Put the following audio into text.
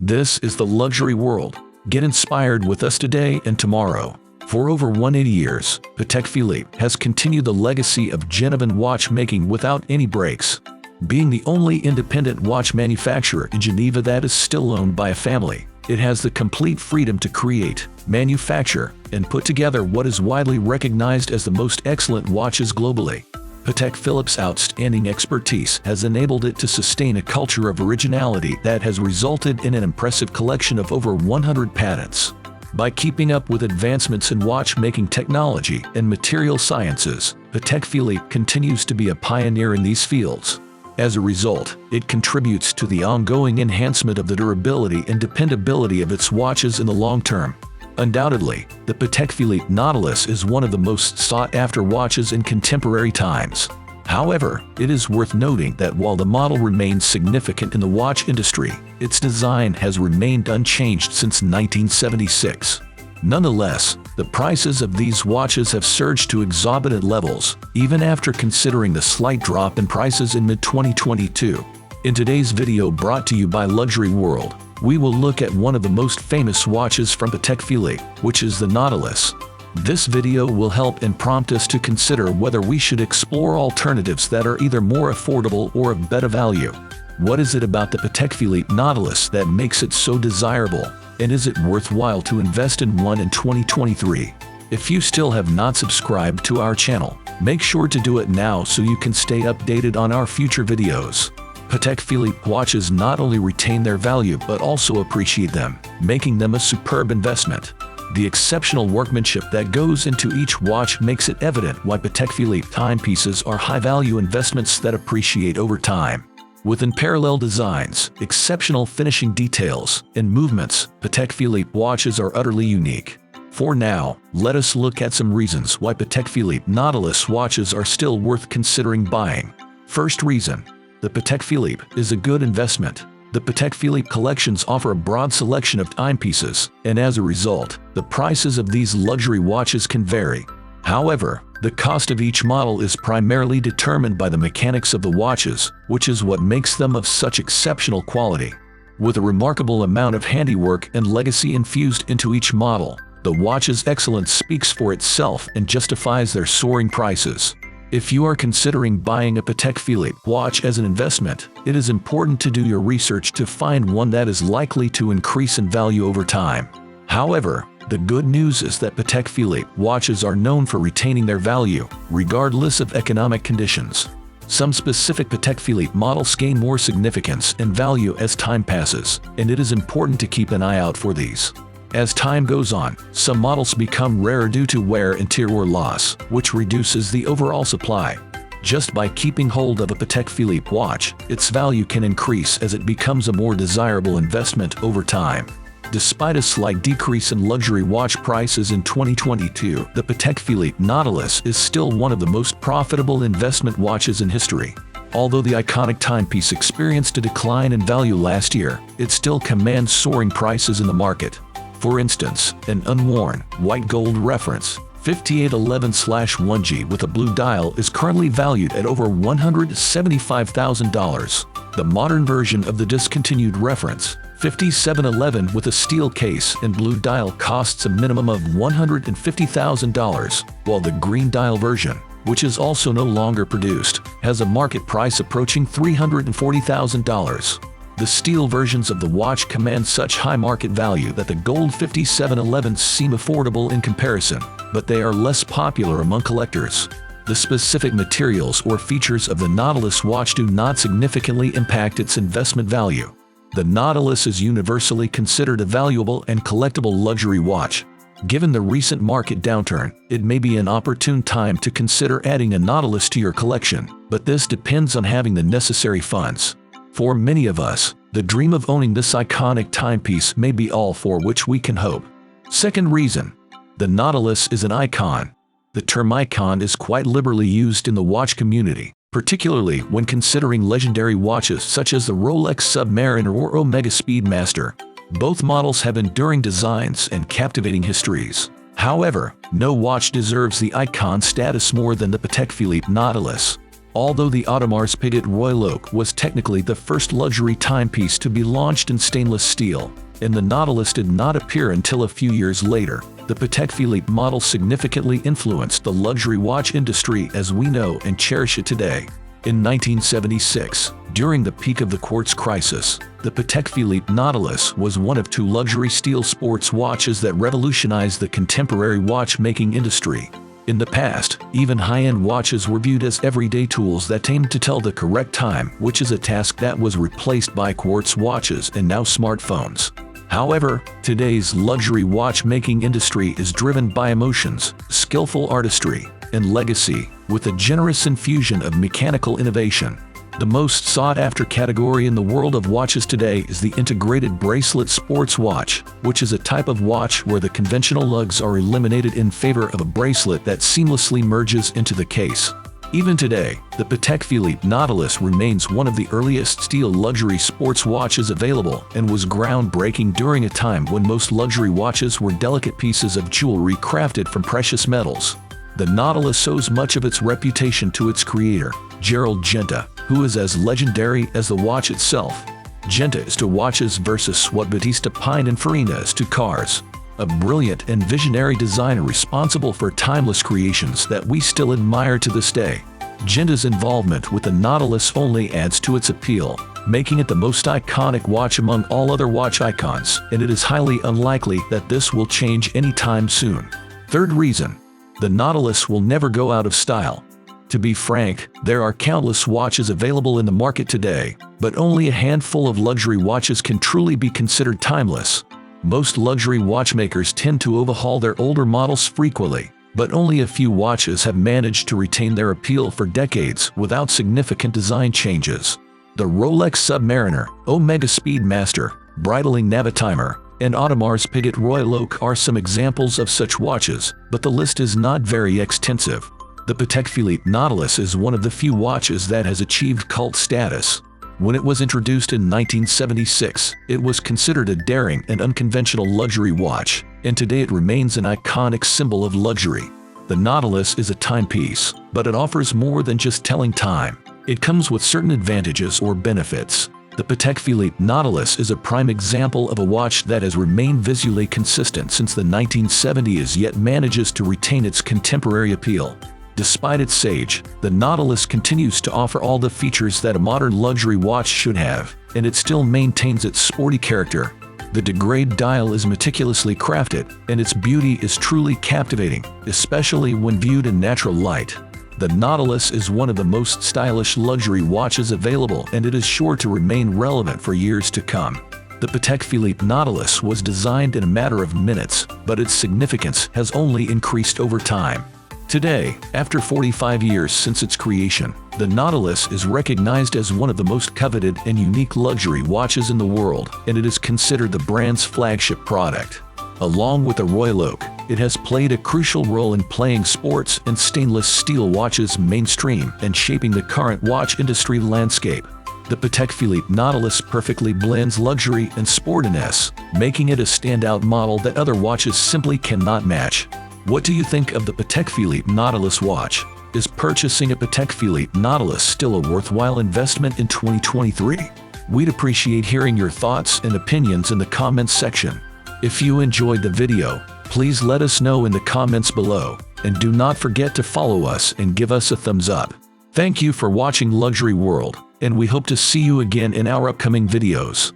This is the luxury world. Get inspired with us today and tomorrow. For over 180 years, Patek Philippe has continued the legacy of Genevan watchmaking without any breaks. Being the only independent watch manufacturer in Geneva that is still owned by a family, it has the complete freedom to create, manufacture, and put together what is widely recognized as the most excellent watches globally. Patek Philippe's outstanding expertise has enabled it to sustain a culture of originality that has resulted in an impressive collection of over 100 patents. By keeping up with advancements in watchmaking technology and material sciences, Patek Philippe continues to be a pioneer in these fields. As a result, it contributes to the ongoing enhancement of the durability and dependability of its watches in the long term. Undoubtedly, the Patek Philippe Nautilus is one of the most sought-after watches in contemporary times. However, it is worth noting that while the model remains significant in the watch industry, its design has remained unchanged since 1976. Nonetheless, the prices of these watches have surged to exorbitant levels, even after considering the slight drop in prices in mid-2022. In today's video brought to you by Luxury World, we will look at one of the most famous watches from Patek Philippe, which is the Nautilus. This video will help and prompt us to consider whether we should explore alternatives that are either more affordable or of better value. What is it about the Patek Philippe Nautilus that makes it so desirable, and is it worthwhile to invest in one in 2023? If you still have not subscribed to our channel, make sure to do it now so you can stay updated on our future videos. Patek Philippe watches not only retain their value but also appreciate them, making them a superb investment. The exceptional workmanship that goes into each watch makes it evident why Patek Philippe timepieces are high-value investments that appreciate over time. With unparalleled designs, exceptional finishing details, and movements, Patek Philippe watches are utterly unique. For now, let us look at some reasons why Patek Philippe Nautilus watches are still worth considering buying. First reason: the Patek Philippe is a good investment. The Patek Philippe collections offer a broad selection of timepieces, and as a result, the prices of these luxury watches can vary. However, the cost of each model is primarily determined by the mechanics of the watches, which is what makes them of such exceptional quality. With a remarkable amount of handiwork and legacy infused into each model, the watch's excellence speaks for itself and justifies their soaring prices. If you are considering buying a Patek Philippe watch as an investment, it is important to do your research to find one that is likely to increase in value over time. However, the good news is that Patek Philippe watches are known for retaining their value, regardless of economic conditions. Some specific Patek Philippe models gain more significance and value as time passes, and it is important to keep an eye out for these. As time goes on, some models become rarer due to wear and tear or loss, which reduces the overall supply. Just by keeping hold of a Patek Philippe watch, its value can increase as it becomes a more desirable investment over time. Despite a slight decrease in luxury watch prices in 2022, the Patek Philippe Nautilus is still one of the most profitable investment watches in history. Although the iconic timepiece experienced a decline in value last year, it still commands soaring prices in the market. For instance, an unworn, white gold reference, 5811/1G with a blue dial is currently valued at over $175,000. The modern version of the discontinued reference, 5711 with a steel case and blue dial costs a minimum of $150,000, while the green dial version, which is also no longer produced, has a market price approaching $340,000. The steel versions of the watch command such high market value that the gold 5711s seem affordable in comparison, but they are less popular among collectors. The specific materials or features of the Nautilus watch do not significantly impact its investment value. The Nautilus is universally considered a valuable and collectible luxury watch. Given the recent market downturn, it may be an opportune time to consider adding a Nautilus to your collection, but this depends on having the necessary funds. For many of us, the dream of owning this iconic timepiece may be all for which we can hope. Second reason: the Nautilus is an icon. The term icon is quite liberally used in the watch community, particularly when considering legendary watches such as the Rolex Submariner or Omega Speedmaster. Both models have enduring designs and captivating histories. However, no watch deserves the icon status more than the Patek Philippe Nautilus. Although the Audemars Piguet Royal was technically the first luxury timepiece to be launched in stainless steel, and the Nautilus did not appear until a few years later, the Patek Philippe model significantly influenced the luxury watch industry as we know and cherish it today. In 1976, during the peak of the quartz crisis, the Patek Philippe Nautilus was one of two luxury steel sports watches that revolutionized the contemporary watchmaking industry. In the past, even high-end watches were viewed as everyday tools that aimed to tell the correct time, which is a task that was replaced by quartz watches and now smartphones. However, today's luxury watchmaking industry is driven by emotions, skillful artistry, and legacy, with a generous infusion of mechanical innovation. The most sought-after category in the world of watches today is the integrated bracelet sports watch, which is a type of watch where the conventional lugs are eliminated in favor of a bracelet that seamlessly merges into the case. Even today, the Patek Philippe Nautilus remains one of the earliest steel luxury sports watches available and was groundbreaking during a time when most luxury watches were delicate pieces of jewelry crafted from precious metals. The Nautilus owes much of its reputation to its creator, Gerald Genta, who is as legendary as the watch itself. Genta is to watches versus what Battista Pininfarina is to cars. A brilliant and visionary designer responsible for timeless creations that we still admire to this day. Genta's involvement with the Nautilus only adds to its appeal, making it the most iconic watch among all other watch icons, and it is highly unlikely that this will change anytime soon. Third reason, the Nautilus will never go out of style. To be frank, there are countless watches available in the market today, but only a handful of luxury watches can truly be considered timeless. Most luxury watchmakers tend to overhaul their older models frequently, but only a few watches have managed to retain their appeal for decades without significant design changes. The Rolex Submariner, Omega Speedmaster, Breitling Navitimer, and Audemars Piguet Royal are some examples of such watches, but the list is not very extensive. The Patek Philippe Nautilus is one of the few watches that has achieved cult status. When it was introduced in 1976, it was considered a daring and unconventional luxury watch, and today it remains an iconic symbol of luxury. The Nautilus is a timepiece, but it offers more than just telling time. It comes with certain advantages or benefits. The Patek Philippe Nautilus is a prime example of a watch that has remained visually consistent since the 1970s yet manages to retain its contemporary appeal. Despite its age, the Nautilus continues to offer all the features that a modern luxury watch should have, and it still maintains its sporty character. The degrade dial is meticulously crafted, and its beauty is truly captivating, especially when viewed in natural light. The Nautilus is one of the most stylish luxury watches available, and it is sure to remain relevant for years to come. The Patek Philippe Nautilus was designed in a matter of minutes, but its significance has only increased over time. Today, after 45 years since its creation, the Nautilus is recognized as one of the most coveted and unique luxury watches in the world, and it is considered the brand's flagship product. Along with the Royal Oak, it has played a crucial role in playing sports and stainless steel watches mainstream and shaping the current watch industry landscape. The Patek Philippe Nautilus perfectly blends luxury and sportiness, making it a standout model that other watches simply cannot match. What do you think of the Patek Philippe Nautilus watch? Is purchasing a Patek Philippe Nautilus still a worthwhile investment in 2023? We'd appreciate hearing your thoughts and opinions in the comments section. If you enjoyed the video, please let us know in the comments below, and do not forget to follow us and give us a thumbs up. Thank you for watching Luxury World, and we hope to see you again in our upcoming videos.